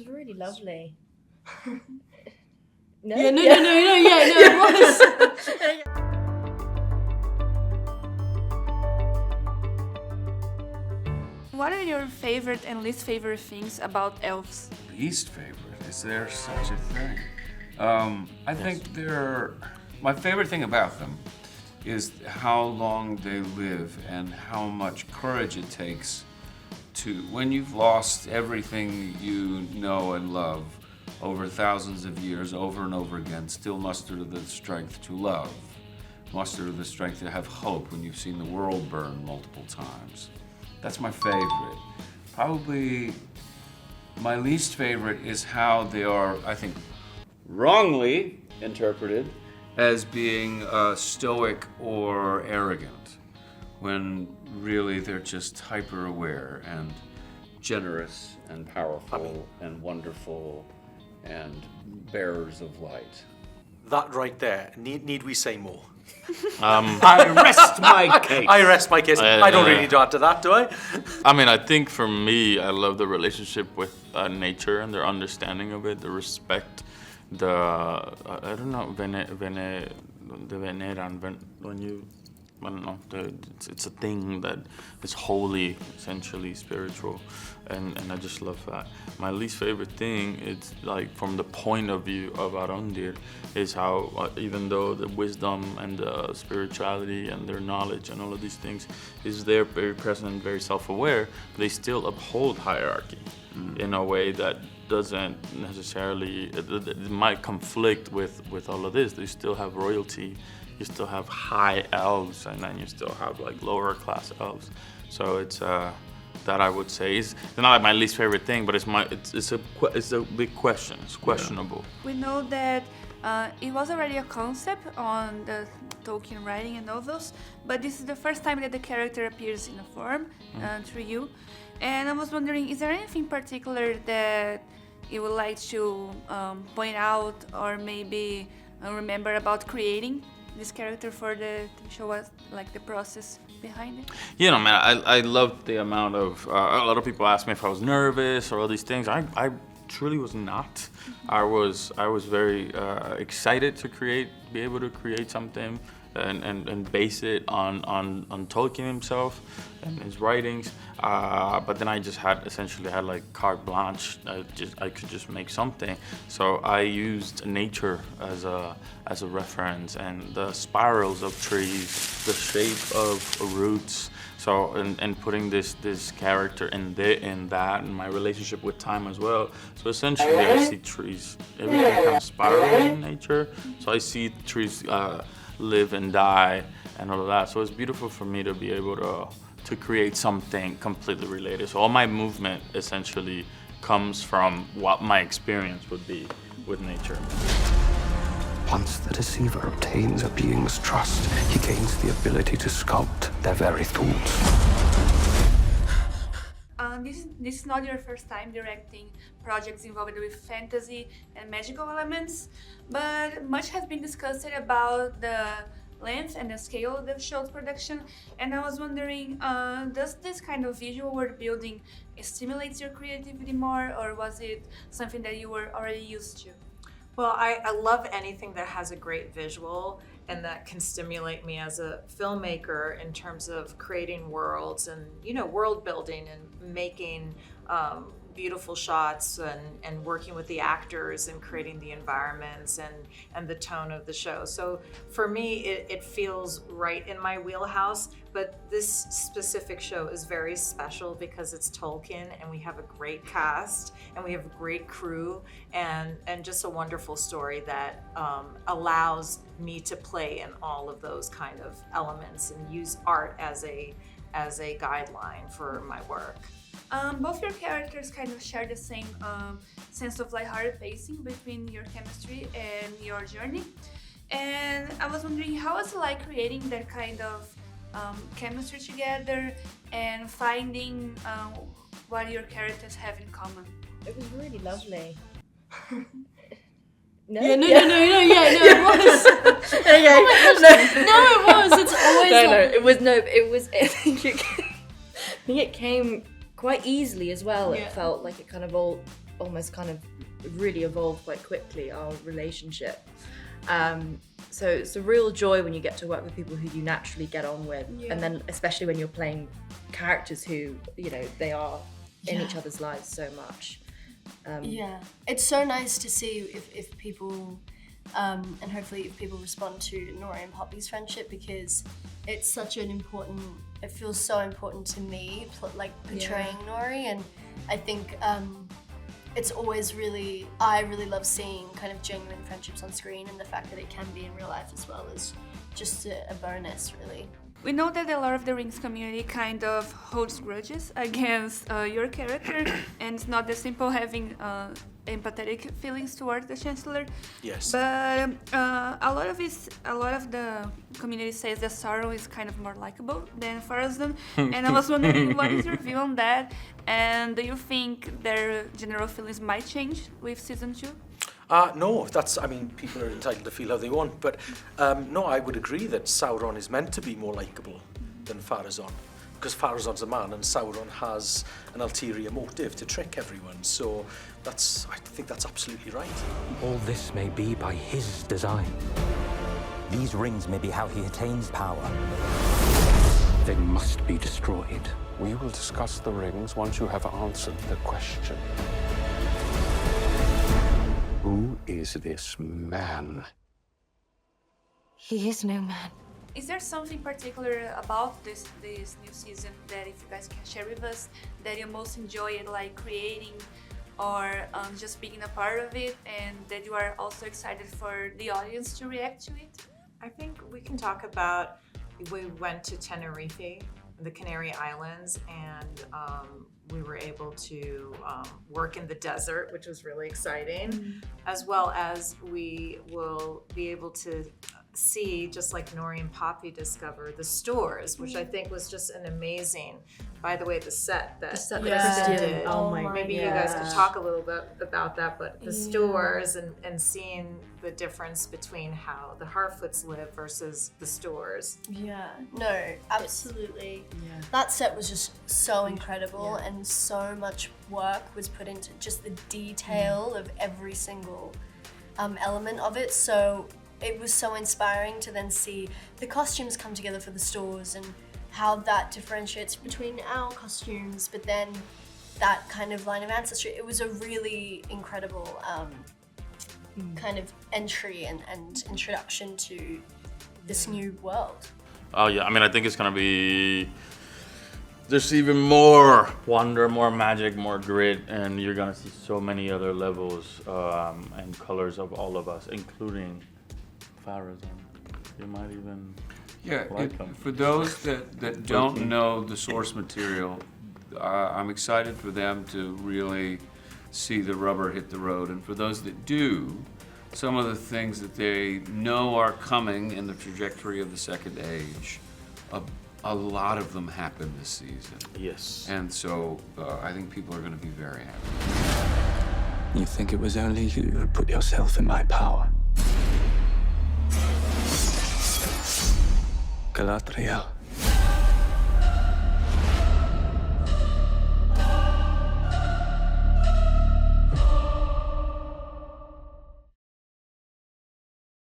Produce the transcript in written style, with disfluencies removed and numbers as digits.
was really lovely. No, it was. What are your favorite and least favorite things about elves? Least favorite? Is there such a thing? I think my favorite thing about them is how long they live and how much courage it takes to, when you've lost everything you know and love over thousands of years, over and over again, still muster the strength to love, muster the strength to have hope when you've seen the world burn multiple times. That's my favorite. Probably my least favorite is how they are, I think, wrongly interpreted as being stoic or arrogant, when really they're just hyper-aware and generous and powerful and wonderful and bearers of light. That right there, need we say more? I rest my case. I rest my case. I don't really need to add to that, do I? I mean, I think for me, I love the relationship with nature and their understanding of it, the respect, I don't know, I don't know, it's a thing that is holy, essentially spiritual, and I just love that. My least favorite thing, it's like from the point of view of Arondir, is how even though the wisdom and the spirituality and their knowledge and all of these things is there, very present, very self-aware, they still uphold hierarchy in a way that doesn't necessarily, it might conflict with all of this. They still have royalty. You still have high elves, and then you still have like lower class elves. So it's that I would say is not like my least favorite thing, but it's a big question. It's questionable. We know that it was already a concept on the Tolkien writing and novels, but this is the first time that the character appears in a form through you. And I was wondering, is there anything particular that you would like to point out or maybe remember about creating this character for to show us like the process behind it? You know, man, I loved the amount of, a lot of people ask me if I was nervous or all these things. I truly was not. I was very excited to be able to create something and base it on Tolkien himself and his writings. But then I just essentially had like carte blanche. I could just make something. So I used nature as a reference, and the spirals of trees, the shape of roots. So and putting this character in that, and my relationship with time as well. So essentially, I see trees, everything kind of spiraling in nature. So I see trees live and die and all of that. So it's beautiful for me to be able to create something completely related. So all my movement essentially comes from what my experience would be with nature. Once the deceiver obtains a being's trust, he gains the ability to sculpt their very thoughts. This is not your first time directing projects involved with fantasy and magical elements, but much has been discussed about the length and the scale of the show's production, and I was wondering, does this kind of visual world building stimulate your creativity more, or was it something that you were already used to? Well, I love anything that has a great visual and that can stimulate me as a filmmaker in terms of creating worlds and, world building and making beautiful shots and working with the actors and creating the environments and the tone of the show. So for me, it feels right in my wheelhouse, but this specific show is very special because it's Tolkien and we have a great cast and we have a great crew and just a wonderful story that allows me to play in all of those kind of elements and use art as a guideline for my work. Both your characters kind of share the same sense of lighthearted pacing between your chemistry and your journey. And I was wondering, how was it like creating that kind of chemistry together and finding what your characters have in common? It was really lovely. No, it was. Okay. Oh my gosh, no, it was. It's always it was. I think it came quite easily as well. Yeah. It felt like it kind of all almost kind of really evolved quite quickly, our relationship. So it's a real joy when you get to work with people who you naturally get on with, and then especially when you're playing characters who, you know, they are in each other's lives so much. It's so nice to see if people, and hopefully if people respond to Nori and Poppy's friendship, because it's such an important, it feels so important to me, like portraying Nori, and I think it's always really, I really love seeing kind of genuine friendships on screen, and the fact that it can be in real life as well is just a bonus, really. We know that the Lord of the Rings community kind of holds grudges against your character, and it's not as simple having empathetic feelings towards the Chancellor. Yes. But a lot of the community says that Sauron is kind of more likable than Farazan, and I was wondering what is your view on that, and do you think their general feelings might change with season 2? No, I mean, people are entitled to feel how they want, but no, I would agree that Sauron is meant to be more likeable than Farazan, because Farazan's a man and Sauron has an ulterior motive to trick everyone, so I think that's absolutely right. All this may be by his design. These rings may be how he attains power. They must be destroyed. We will discuss the rings once you have answered the question. Who is this man? He is no man. Is there something particular about this new season that, if you guys can share with us, that you most enjoyed, like creating or just being a part of it, and that you are also excited for the audience to react to it? I think we can talk about, we went to Tenerife, the Canary Islands, and we were able to work in the desert, which was really exciting, as well as we will be able to see, just like Nori and Poppy discover, the stores, which I think was just an amazing, by the way, the set that Kristen did. Oh my Maybe you guys could talk a little bit about that, but the stores and seeing the difference between how the Harfoots live versus the stores. Yeah, no, absolutely. Yeah. That set was just so incredible, and so much work was put into just the detail of every single element of it. So it was so inspiring to then see the costumes come together for the stores and how that differentiates between our costumes, but then that kind of line of ancestry. It was a really incredible kind of entry and introduction to this new world. Oh yeah, I mean, I think it's gonna be, there's even more wonder, more magic, more grit, and you're gonna see so many other levels and colors of all of us, including Farazan. You might even like him. For those that don't know the source material, I'm excited for them to really see the rubber hit the road. And for those that do, some of the things that they know are coming in the trajectory of the Second Age, a lot of them happen this season. Yes. And so I think people are going to be very happy. You think it was only you who put yourself in my power? Galadriel.